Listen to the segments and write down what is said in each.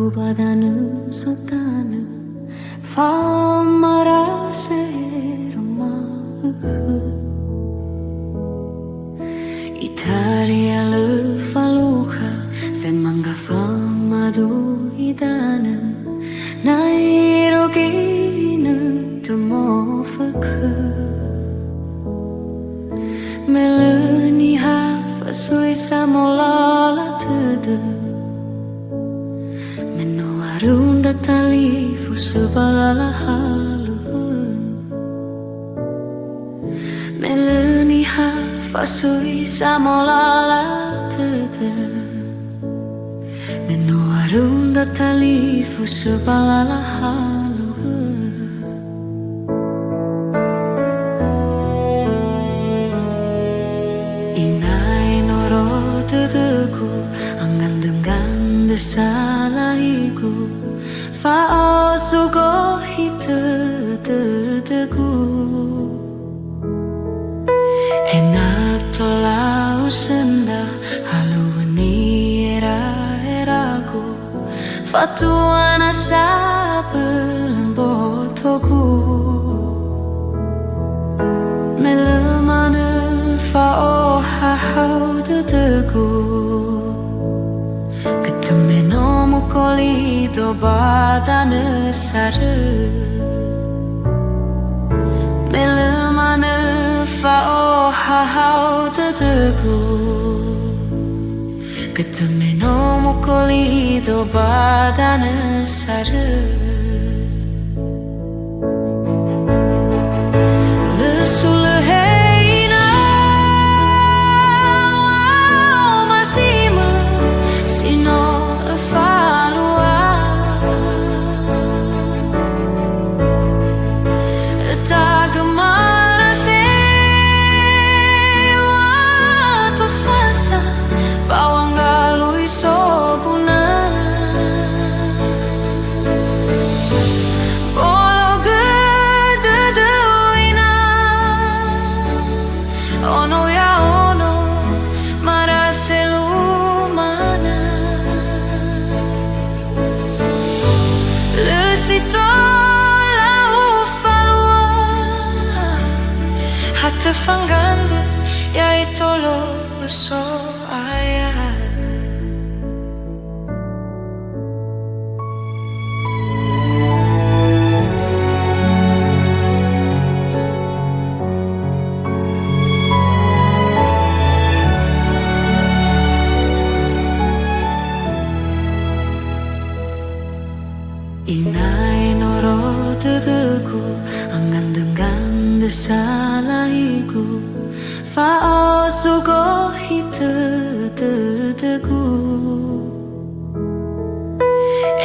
구바다는 쏟다는 famaraseromahu Italia le faluha femanga famadu idana nairogina tumofaka melani hafa sui samolala tudu Mennoarunda talifu sebalala halu melani hafa sui samolala tudu Mennoarunda talifu sebalala halu Inai noro tuduku angan dengan desalahiku Fa'osugo hitututuku Enak tolau senda haluani era-eraku Fatuana sabelum botoku Melemane fa'o hahau tutuku Ketemeno mukoli do badane saru Melemane fa'o hahau tutuku Ketemeno mukoli do badane saru Lesuleheina masimu sino falua tagamara se wato sasa bawanggalu isobuna bolo gededuina ono ya ono maraselumana Lusito lau falua Hatta fangande ya itolo so aya Inai noro tuduku angan dengan desalahiku Fa'osugo hitututuku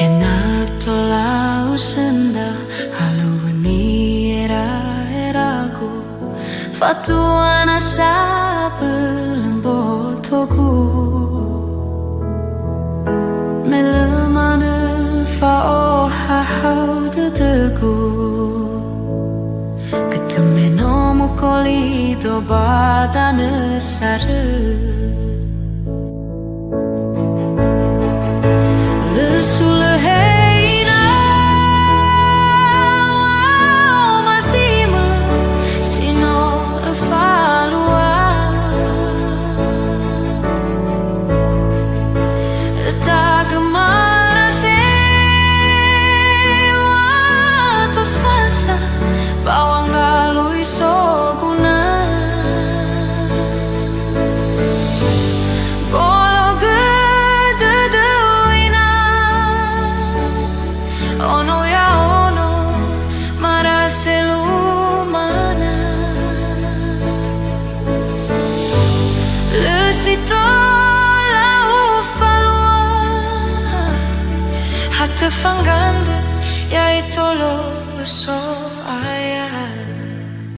Enak tolau senda haluani era-eraku Fatuana sabelum botoku Melemane fa'o hahau tutuku Ketemeno mukoli do badane saru Lesuleheina masimu sino falua Tagamara se wato sasa bawanggalu isobuna bolo gededuina ono ya ono maraselumana Lusito Hatta fangande ya itolo so